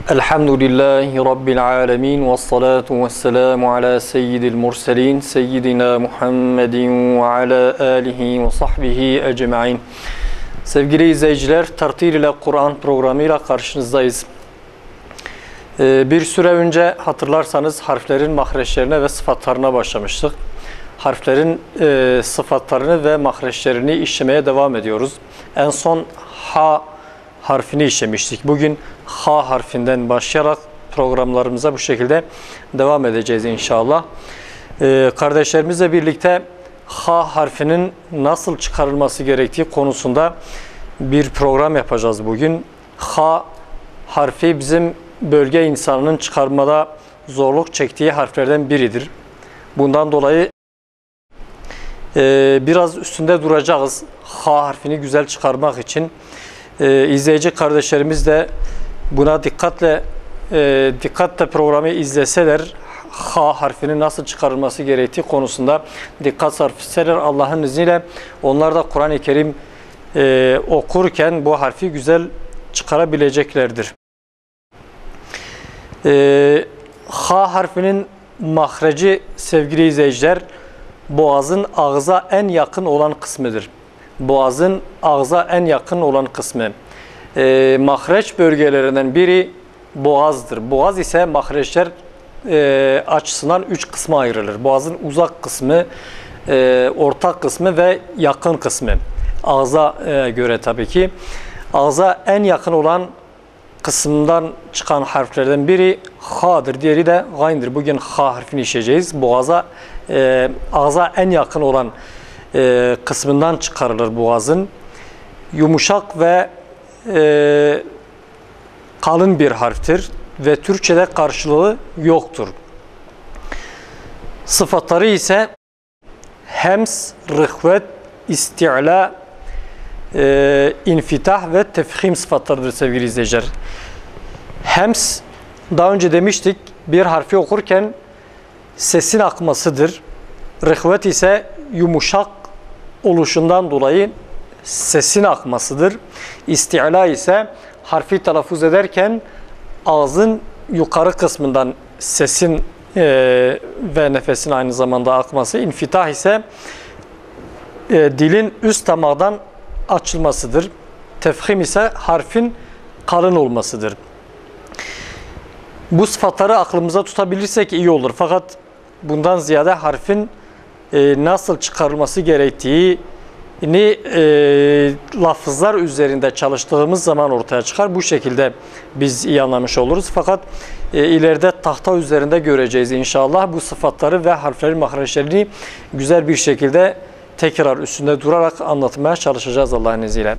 Elhamdülillahi Rabbil alemin ve salatu ve selamu ala seyyidil murselin seyyidina Muhammedin ve ala alihi ve sahbihi ecma'in. Sevgili izleyiciler, Tartil ile Kur'an programıyla karşınızdayız. Bir süre önce hatırlarsanız harflerin mahreçlerine ve sıfatlarına başlamıştık. Harflerin sıfatlarını ve mahreçlerini işlemeye devam ediyoruz. En son ha harfini işlemiştik. Bugün ha harfinden başlayarak programlarımıza bu şekilde devam edeceğiz inşallah. Kardeşlerimizle birlikte ha harfinin nasıl çıkarılması gerektiği konusunda bir program yapacağız bugün. Ha harfi bizim bölge insanının çıkarmada zorluk çektiği harflerden biridir. Bundan dolayı biraz üstünde duracağız. Ha harfini güzel çıkarmak için. İzleyici kardeşlerimiz de buna dikkatle programı izleseler, ha harfinin nasıl çıkarılması gerektiği konusunda dikkat sarf etseler, Allah'ın izniyle onlar da Kur'an-ı Kerim okurken bu harfi güzel çıkarabileceklerdir. Ha harfinin mahreci sevgili izleyiciler, boğazın ağza en yakın olan kısmıdır. Boğazın ağza en yakın olan kısmı. Mahreç bölgelerinden biri boğazdır. Boğaz ise mahreçler açısından 3 kısma ayrılır. Boğazın uzak kısmı, ortak kısmı ve yakın kısmı. Ağza göre tabii ki. Ağza en yakın olan kısımdan çıkan harflerden biri ha'dır, diğeri de gayn'dir. Bugün ha harfini işleyeceğiz. Boğaza, ağza en yakın olan kısmından çıkarılır boğazın. Yumuşak ve kalın bir harftir ve Türkçe'de karşılığı yoktur. Sıfatları ise hems, rıhvet, isti'la, infitah ve tefhim sıfatlarıdır sevgili izleyiciler. Hems, daha önce demiştik, bir harfi okurken sesin akmasıdır. Rıhvet ise yumuşak oluşundan dolayı sesin akmasıdır. İsti'la ise harfi telaffuz ederken ağzın yukarı kısmından sesin ve nefesin aynı zamanda akması. İnfitah ise dilin üst damağdan açılmasıdır. Tefhim ise harfin kalın olmasıdır. Bu sıfatları aklımıza tutabilirsek iyi olur. Fakat bundan ziyade harfin nasıl çıkarılması gerektiğini lafızlar üzerinde çalıştığımız zaman ortaya çıkar. Bu şekilde biz iyi anlamış oluruz. Fakat ileride tahta üzerinde göreceğiz inşallah. Bu sıfatları ve harflerin mahreçlerini güzel bir şekilde tekrar üstünde durarak anlatmaya çalışacağız Allah'ın izniyle.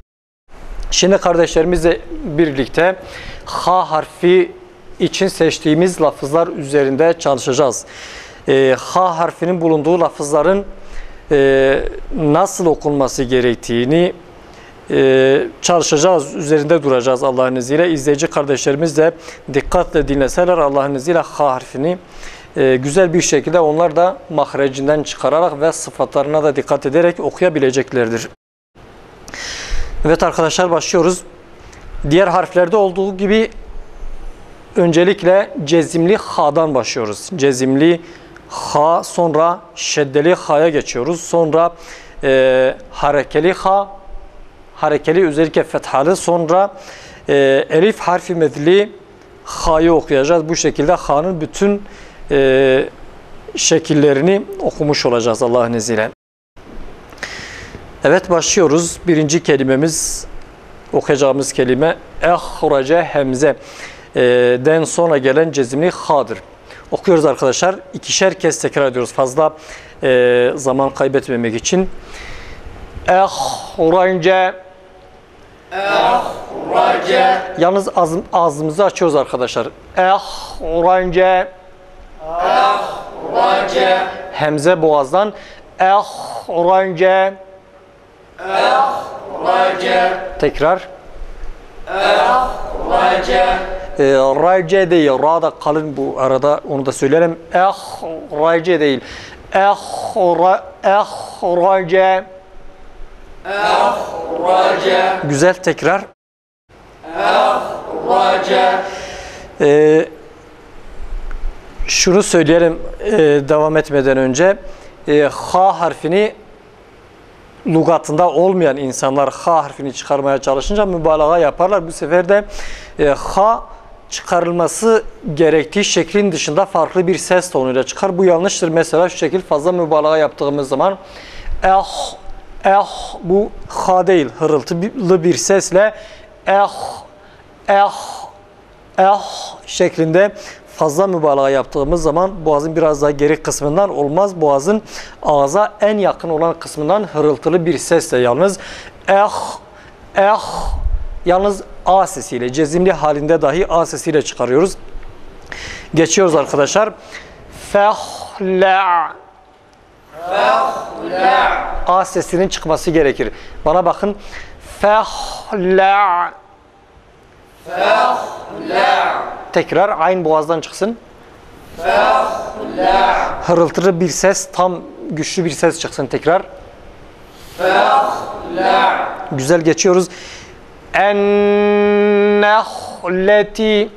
Şimdi kardeşlerimizle birlikte ha harfi için seçtiğimiz lafızlar üzerinde çalışacağız. Ha harfinin bulunduğu lafızların nasıl okunması gerektiğini çalışacağız, üzerinde duracağız Allah'ın izniyle. İzleyici kardeşlerimiz de dikkatle dinleseler Allah'ın izniyle ha harfini güzel bir şekilde onlar da mahrecinden çıkararak ve sıfatlarına da dikkat ederek okuyabileceklerdir. Evet arkadaşlar, başlıyoruz. Diğer harflerde olduğu gibi öncelikle cezimli ha'dan başlıyoruz. Cezimli ha, sonra şeddeli ha'ya geçiyoruz. Sonra harekeli ha, harekeli özellikle fethalı, sonra elif harfi medli ha'yı okuyacağız. Bu şekilde ha'nın bütün şekillerini okumuş olacağız Allah'ın izniyle. Evet, başlıyoruz. Birinci kelimemiz, okuyacağımız kelime ehrece hemze den sonra gelen cezimli ha'dır. Okuyoruz arkadaşlar. İkişer kez tekrar ediyoruz. Fazla zaman kaybetmemek için. Ehrece. Ehrece. Yalnız ağzımızı açıyoruz arkadaşlar. Ehrece. Ehrece. Hemze boğazdan. Ehrece. Ehrece. Tekrar. Ehrece. Race değil, ra da kalın bu arada, onu da söylerim. Race değil. Race. Güzel, tekrar. Şunu söyleyelim devam etmeden önce. Ha harfini lügatında olmayan insanlar ha harfini çıkarmaya çalışınca mübalağa yaparlar. Bu sefer de ha çıkarılması gerektiği şeklin dışında farklı bir ses tonuyla çıkar. Bu yanlıştır. Mesela şu şekil fazla mübalağa yaptığımız zaman bu ha değil, hırıltılı bir sesle şeklinde fazla mübalağa yaptığımız zaman boğazın biraz daha geri kısmından olmaz. Boğazın ağza en yakın olan kısmından hırıltılı bir sesle yalnız yalnız A sesiyle, cezimli halinde dahi A sesiyle çıkarıyoruz. Geçiyoruz arkadaşlar. Fehla. A sesinin çıkması gerekir. Bana bakın. Fehla. Tekrar aynı boğazdan çıksın. Hırıltılı bir ses, tam güçlü bir ses çıksın tekrar. Güzel geçiyoruz. En-nehleti.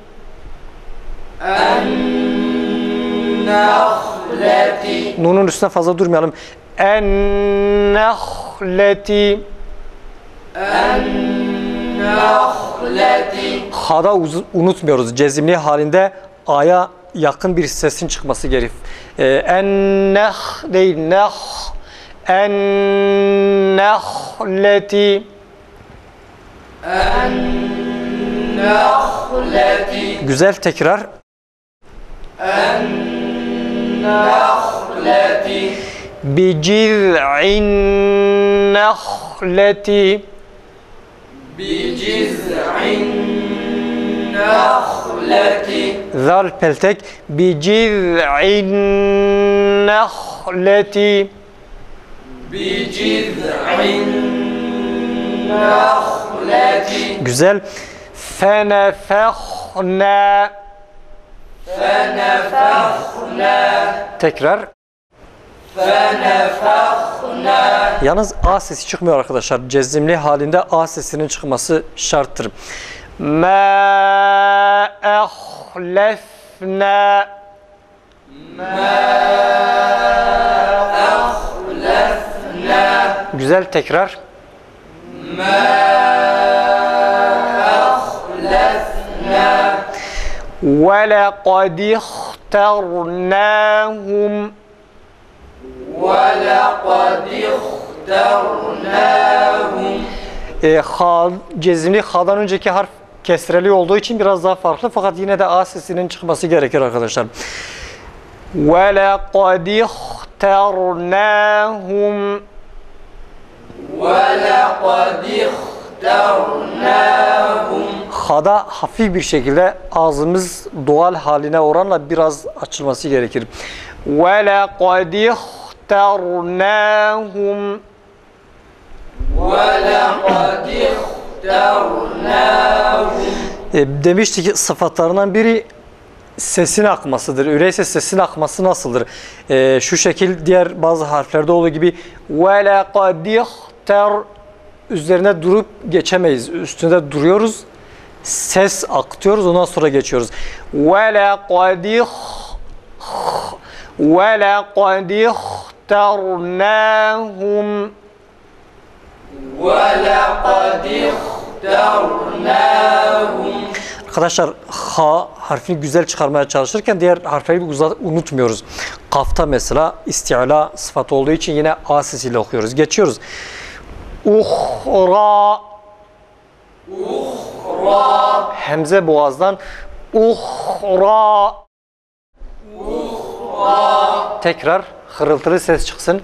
Nunun üstüne fazla durmayalım. En-nehleti. Ha'da unutmuyoruz. Cezimli halinde A'ya yakın bir sesin çıkması gerek. En-neh değil, neh. En-nehleti. Güzel tekrar. Biciz'in nehleti. Zal peltek. Biciz'in nehleti. Güzel. Fenefehna. Tekrar. Yalnız A sesi çıkmıyor arkadaşlar. Cezimli halinde A sesinin çıkması şarttır. Ma ehlefna. Güzel tekrar. Ve lekad ihtarnahum. Cezimli H'dan önceki harf kesreli olduğu için biraz daha farklı, fakat yine de A sesinin çıkması gerekir arkadaşlar. وَلَقَدْ اخْتَرْنَاهُمْ. H'da hafif bir şekilde ağzımız doğal haline oranla biraz açılması gerekir. وَلَقَدْ اخْتَرْنَاهُمْ. Demiştik ki sıfatlarından biri sesin akmasıdır. Öyleyse sesin akması nasıldır? Şu şekil diğer bazı harflerde olduğu gibi وَلَقَدْ اخْتَرْ üzerine durup geçemeyiz. Üstünde duruyoruz. Ses aktıyoruz. Ondan sonra geçiyoruz. وَلَقَدْ اخْتَرْنَاهُمْ. Arkadaşlar ha harfini güzel çıkarmaya çalışırken diğer harfleri unutmuyoruz. Kafta mesela isti'la sıfatı olduğu için yine A sesiyle okuyoruz. Geçiyoruz. Uhra. Hemze boğazdan. Uhra. Tekrar hırıltılı ses çıksın.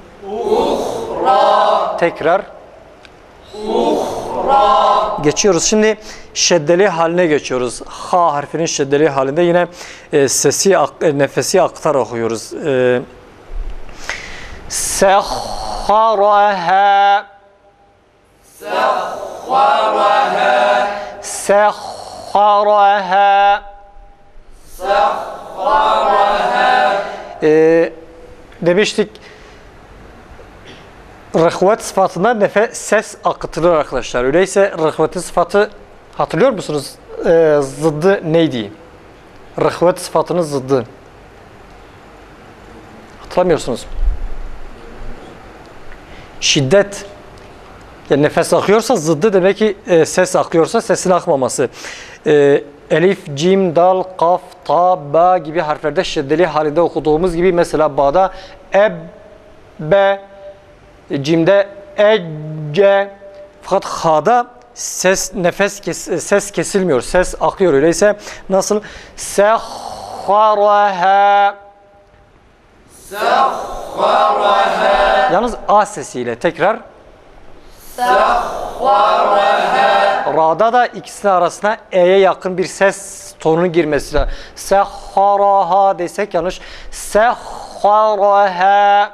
Tekrar. Geçiyoruz. Şimdi şeddeli haline geçiyoruz. Ha harfinin şeddeli halinde yine nefesi aktar okuyoruz. Sehharaha. Demiştik rıhvet sıfatında ses akıtılır arkadaşlar. Öyleyse rıhvetin sıfatı hatırlıyor musunuz? Zıddı neydi? Rıhvet sıfatının zıddı. Hatırlamıyorsunuz. Şiddet. Yani nefes akıyorsa zıddı demek ki ses akıyorsa sesin akmaması. Elif, cim, dal, kaf, ta, ba gibi harflerde şiddeli halinde okuduğumuz gibi mesela ba'da ebbe, cimde ecce, fakat ha'da ses kesilmiyor, ses akıyor. Öyleyse nasıl? Sehharaha. Sehharaha. Yalnız a sesiyle tekrar. Sehharaha. Ra'da da ikisinin arasına e'ye yakın bir ses tonunun girmesi lazım. Sehharaha desek yanlış. Sehharaha.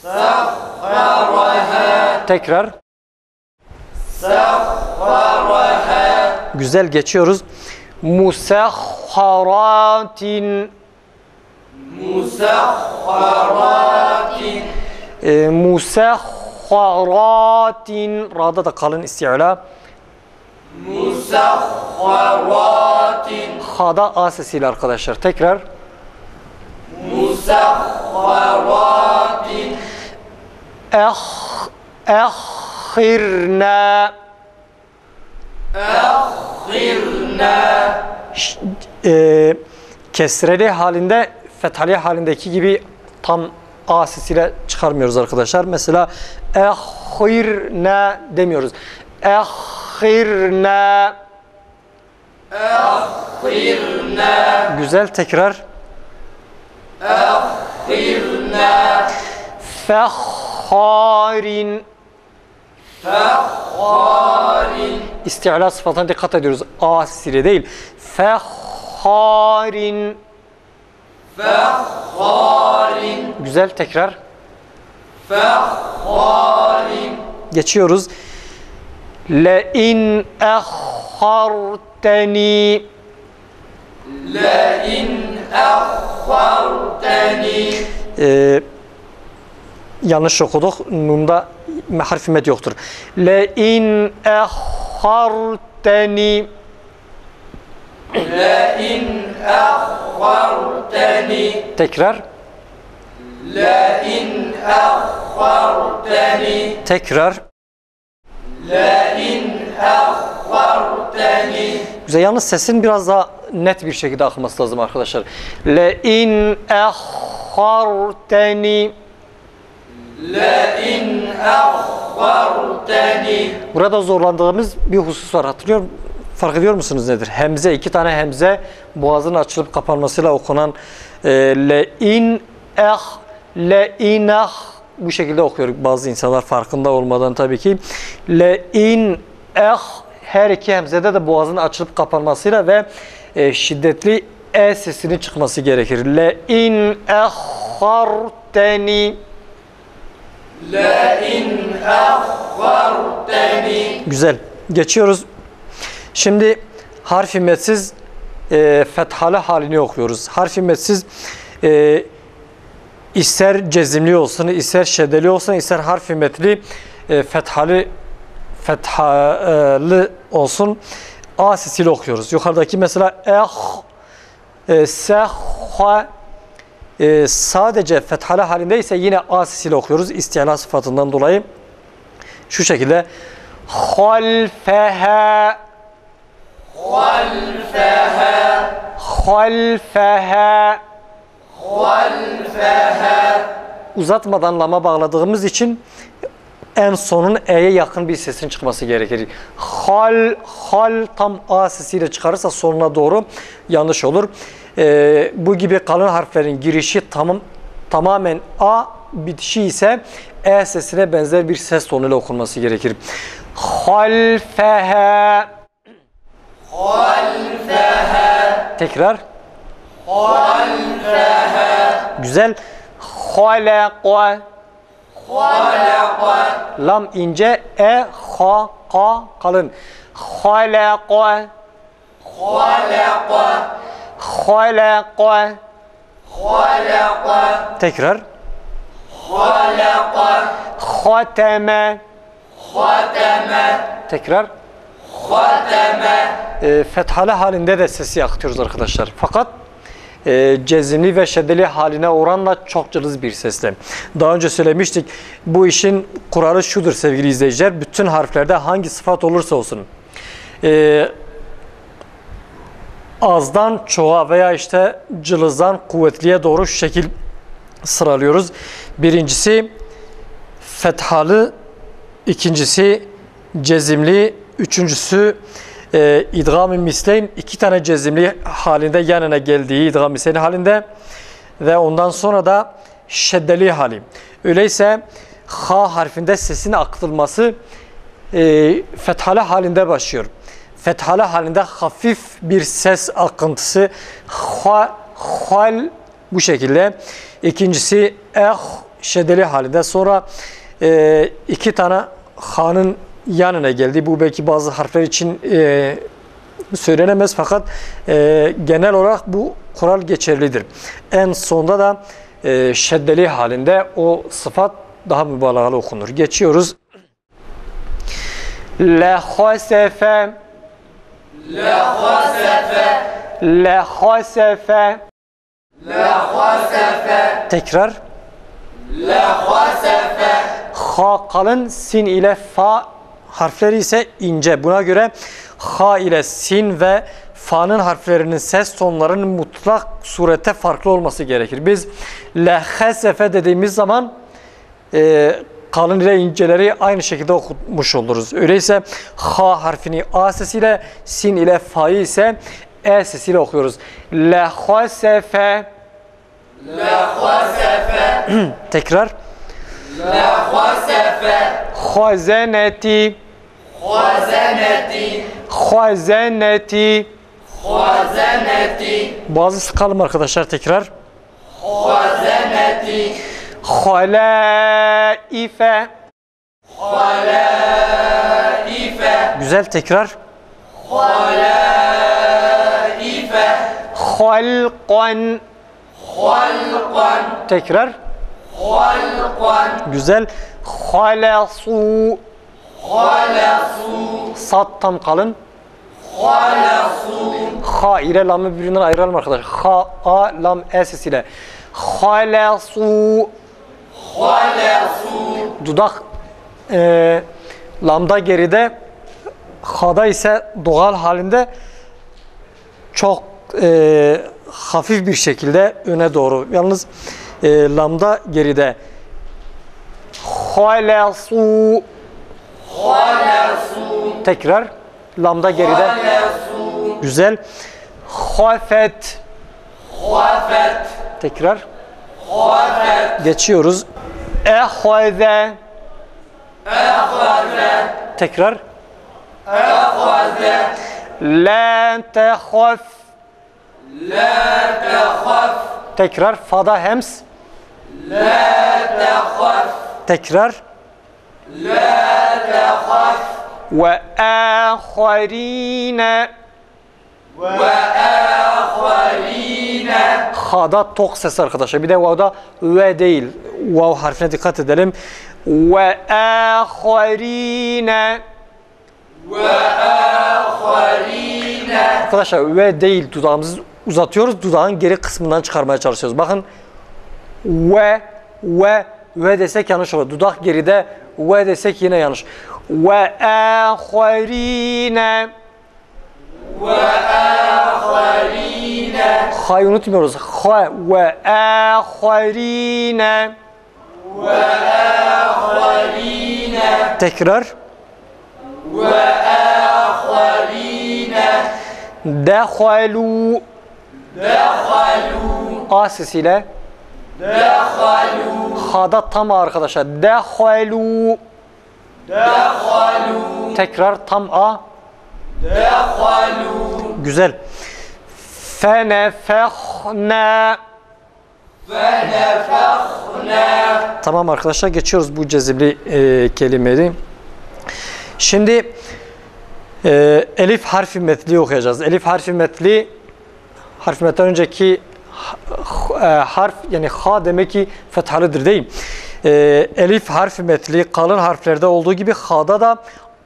Sehharaha. Tekrar. Sehharaha. Güzel geçiyoruz. Musehharatin. Musehharatin. Musehharatin. Ra'da da kalın isti'la. Musehharatin. Ha'da a sesiyle arkadaşlar. Tekrar. Musehharatin. Ehhirna. Ehhirna. Kesreli halinde, fethali halindeki gibi tam a sesiyle çıkarmıyoruz arkadaşlar. Mesela ehhirna demiyoruz. Ehhirna. Ehhirna. Güzel, tekrar. Ehhirna. Fehharin. Fehharin. İsti'la sıfatına dikkat ediyoruz. A sesiyle değil. Fehharin. Fehharin. Güzel, tekrar. Fehharin. Geçiyoruz. Le'in ehharteni. Le'in ehharteni. Yanlış okuduk. Nun'da harf med yoktur. Le'in ehharteni. Le'in ehharteni. Tekrar. Le'in ehharteni. Tekrar. Le'in ehharteni. Güzel, yalnız sesin biraz daha net bir şekilde akması lazım arkadaşlar. Le'in ehharteni. Le'in ehharteni. Burada zorlandığımız bir husus var. Fark ediyor musunuz nedir? Hemze, iki tane hemze boğazın açılıp kapanmasıyla okunan le'in le'in bu şekilde okuyor bazı insanlar farkında olmadan tabii ki. Le'in her iki hemzede de boğazın açılıp kapanmasıyla ve şiddetli e sesinin çıkması gerekir. Le'in ehharteni. Le'in ehharteni. Güzel. Geçiyoruz. Şimdi harf-i metsiz fethalı halini okuyoruz. Harf-i metsiz ister cezimli olsun, ister şeddeli olsun, ister harf-i metli fethalı olsun. A sesiyle okuyoruz. Yukarıdaki mesela sehha sadece fethalı halindeyse yine a sesiyle okuyoruz. İsti'la sıfatından dolayı. Şu şekilde halfeha. Halfeha. Halfeha. Halfeha. Uzatmadan lama bağladığımız için en sonun e'ye yakın bir sesin çıkması gerekir. Hal tam a sesiyle çıkarırsa sonuna doğru yanlış olur. Bu gibi kalın harflerin girişi tamamen a, bitişi ise e sesine benzer bir ses tonuyla okunması gerekir. Halfeha. Halfeha. Tekrar. Halfeha. Güzel. Halaqa. Halaqa. Lam ince, ha, ka kalın. Halaqa. Halaqa. Halaqa. Halaqa. Tekrar. Halaqa. Hateme. Hateme. Tekrar. Fethalı halinde de sesi akıtıyoruz arkadaşlar. Fakat cezimli ve şeddeli haline oranla çok cılız bir sesle. Daha önce söylemiştik. Bu işin kuralı şudur sevgili izleyiciler. Bütün harflerde hangi sıfat olursa olsun azdan çoğa veya işte cılızdan kuvvetliye doğru şu şekil sıralıyoruz. Birincisi fethalı, ikincisi cezimli, üçüncüsü idgam-ı misleyn, iki tane cezimli halinde yan yana geldiği idgam-ı misleyn halinde ve ondan sonra da şeddeli hali. Öyleyse ha harfinde sesin akıtılması fethalı halinde başlıyor. Fethalı halinde hafif bir ses akıntısı hal bu şekilde. İkincisi şeddeli halinde. Sonra iki tane ha'nın yanına geldi. Bu belki bazı harfler için söylenemez fakat genel olarak bu kural geçerlidir. En sonda da şeddeli halinde o sıfat daha mübalağalı okunur. Geçiyoruz. Lehasefe, lehasefe, lehasefe, lehasefe. Tekrar. Lehasefe. Ha kalın, sin ile fa harfleri ise ince. Buna göre ha ile sin ve fa'nın harflerinin ses tonlarının mutlak surette farklı olması gerekir. Biz lehasefe dediğimiz zaman kalın ile inceleri aynı şekilde okumuş oluruz. Öyleyse ha harfini a sesiyle, sin ile fa'yı ise e sesiyle okuyoruz. Lehasefe, lehasefe. Tekrar. Lehasefe. Hazeneti, hazeneti, hazeneti, hazeneti. Bazı sıkalım arkadaşlar tekrar. Hazeneti. Halaife, halaife. Güzel, tekrar. Halaife. Halqan, halqan. Tekrar. Halqan. Güzel. Halasu, halasu. Sat tam kalın. Halasu. Ha ile lamı birbirinden ayıralım arkadaşlar. Ha, a, lam, e sesiyle. Halasu, halasu. Dudak lamda geride, ha'da ise doğal halinde çok hafif bir şekilde öne doğru. Yalnız lamda geride. Halasu, halasu. Tekrar. Lamda geride. Halasu. Güzel. Hafet, hafet. Tekrar. Hafet. Geçiyoruz. Ehvaze, ehvaze. Tekrar. Ehvaze. La tehaf, la tehaf. Tekrar. Fa'da hems. La tehaf. Tekrar. La tehaf. Ve ahirine, ve ahirine. Ha'da tok ses arkadaşlar. Bir de vav'da ve değil. Vav harfine dikkat edelim. Ve ahirine, ve ahirine. Arkadaşlar ve değil, dudağımızı uzatıyoruz. Dudağın geri kısmından çıkarmaya çalışıyoruz. Bakın ve desek yanlış olur. Dudak geride, ve desek yine yanlış. Ve ahirine, ve ahirine. Ha'yı unutmuyoruz. Ha ve ahirine, ve ahirine. Tekrar. Ve ahirine. Dehalu, dehalu. A sesiyle. Dehalu. Ha'da tam A arkadaşlar. Dehalu, dehalu. Tekrar tam A. Dehalu. Güzel. Fenefehne, fenefehne. Tamam arkadaşlar, geçiyoruz bu cezimli kelimeyi. Şimdi elif harfi metli okuyacağız. Elif harfi metli, harf metten önceki harf, yani ha demek ki fethalıdır değil. Elif harfi metli kalın harflerde olduğu gibi ha'da da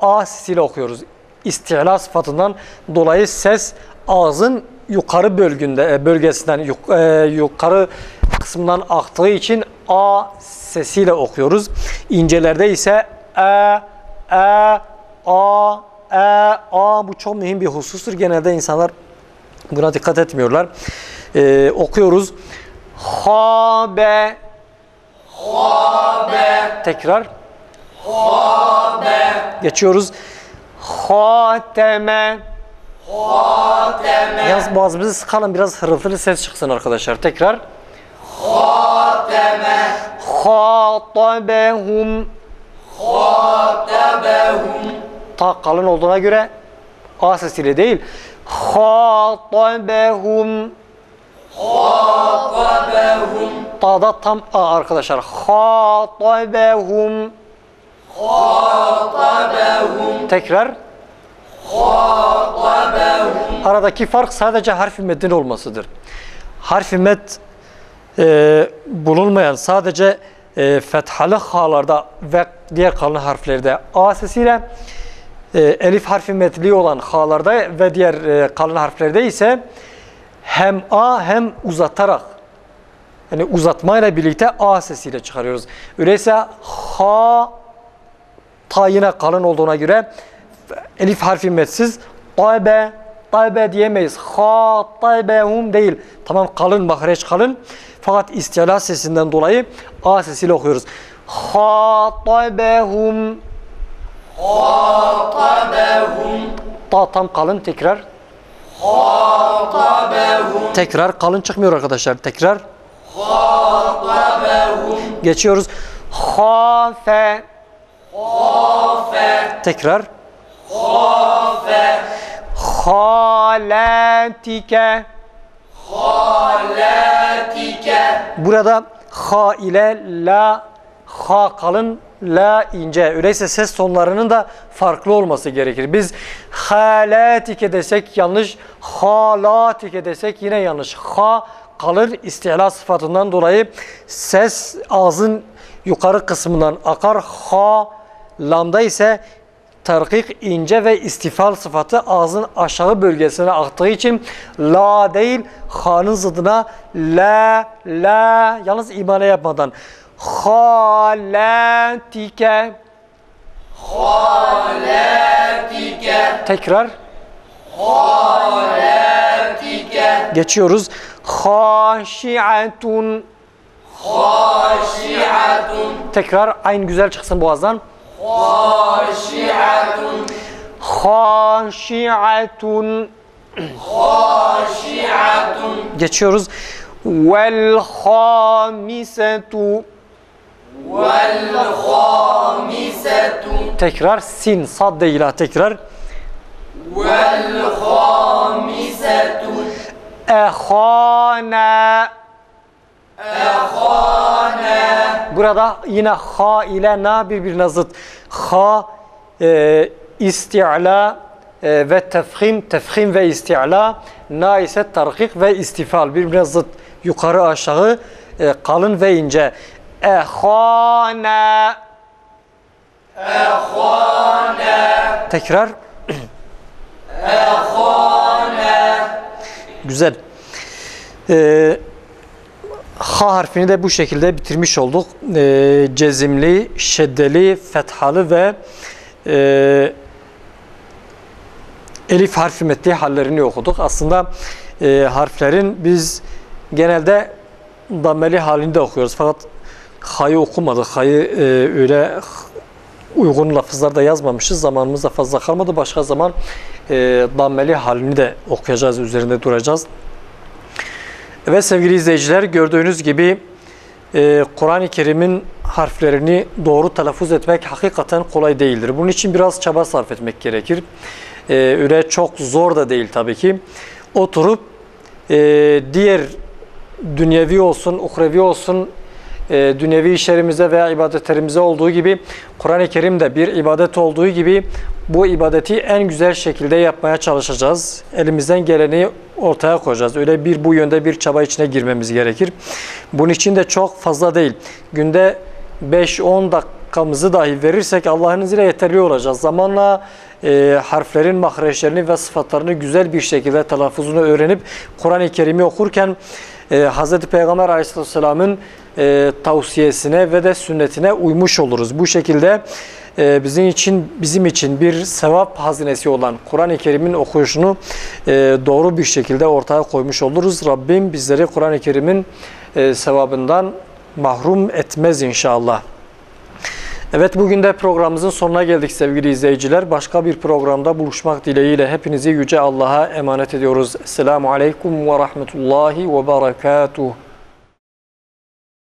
a sesiyle okuyoruz. İsti'la sıfatından dolayı ses ağzın yukarı bölgesinden yukarı kısmından aktığı için a sesiyle okuyoruz. İncelerde ise a bu çok mühim bir husustur. Genelde insanlar buna dikkat etmiyorlar. Okuyoruz. Habe. Tekrar. Geçiyoruz. Hateme. Yalnız boğazımızı sıkalım, biraz hırıltılı ses çıksın arkadaşlar. Tekrar. Hatabehum. Ta kalın olduğuna göre a sesiyle değil. Hatabehum. Ta'da tam a arkadaşlar. Hatabehum. Tekrar. Aradaki fark sadece harf-i meddin olmasıdır. Harf-i med bulunmayan sadece fethalı ha'larda ve diğer kalın harflerde a sesiyle, elif harfi medli olan ha'larda ve diğer kalın harflerde ise hem a hem uzatarak, yani uzatmayla birlikte a sesiyle çıkarıyoruz. Öyleyse ha, ta yine kalın olduğuna göre elif harfi medsiz taybe diyemeyiz. Ha taybehum değil. Tamam, kalın, mahreç kalın. Fakat isti'la sesinden dolayı a sesiyle okuyoruz. Ha taybehum. Ta tam kalın, tekrar. Tekrar kalın çıkmıyor arkadaşlar. Tekrar. Geçiyoruz. Hafe. Tekrar. Halatike. Burada ha ile la, ha kalın, la ince. Öyleyse ses tonlarının da farklı olması gerekir. Biz halatike desek yanlış, halatike desek yine yanlış. Ha kalın, isti'la sıfatından dolayı ses ağzın yukarı kısmından akar. Ha, lamda ise terkik, ince ve istifal sıfatı ağzın aşağı bölgesine aktığı için la değil, ha'nın zıddına la, yalnız imale yapmadan. Halatike. Tekrar. Geçiyoruz. Haşi'atun. Tekrar aynı güzel çıksın boğazdan. Haşi'atun. Geçiyoruz. Vel hamisetu. Tekrar sin, sad değil, tekrar. Ehana. Burada yine ha ile na birbirine zıt. Ha isti'la ve tefhim ve isti'la, na ise terkik ve istifal, birbirine zıt. Yukarı aşağı, kalın ve ince. Ehana. Tekrar. Güzel. Ha harfini de bu şekilde bitirmiş olduk. Cezimli, şeddeli, fethalı ve elif harfi metni hallerini okuduk. Aslında harflerin biz genelde dammeli halinde okuyoruz. Fakat ha'yı okumadık. Ha'yı öyle uygun lafızlarda yazmamışız. Zamanımız da fazla kalmadı. Başka zaman dammeli halini de okuyacağız, üzerinde duracağız. Evet sevgili izleyiciler, gördüğünüz gibi Kur'an-ı Kerim'in harflerini doğru telaffuz etmek hakikaten kolay değildir. Bunun için biraz çaba sarf etmek gerekir. Öyle çok zor da değil tabii ki. Oturup diğer dünyevi olsun, uhrevi olsun, dünyevi işlerimize veya ibadetlerimize olduğu gibi Kur'an-ı Kerim'de bir ibadet olduğu gibi bu ibadeti en güzel şekilde yapmaya çalışacağız. Elimizden geleni ortaya koyacağız. Öyle bu yönde bir çaba içine girmemiz gerekir. Bunun için de çok fazla değil. Günde 5-10 dakikamızı dahi verirsek Allah'ın izniyle yeterli olacağız. Zamanla harflerin mahreçlerini ve sıfatlarını güzel bir şekilde telaffuzunu öğrenip Kur'an-ı Kerim'i okurken Hz. Peygamber Aleyhisselam'ın tavsiyesine ve de sünnetine uymuş oluruz. Bu şekilde bizim için bir sevap hazinesi olan Kur'an-ı Kerim'in okuyuşunu doğru bir şekilde ortaya koymuş oluruz. Rabbim bizleri Kur'an-ı Kerim'in sevabından mahrum etmez inşallah. Evet, bugün de programımızın sonuna geldik sevgili izleyiciler. Başka bir programda buluşmak dileğiyle hepinizi Yüce Allah'a emanet ediyoruz. Esselamu Aleyküm ve Rahmetullahi ve Berekatuhu.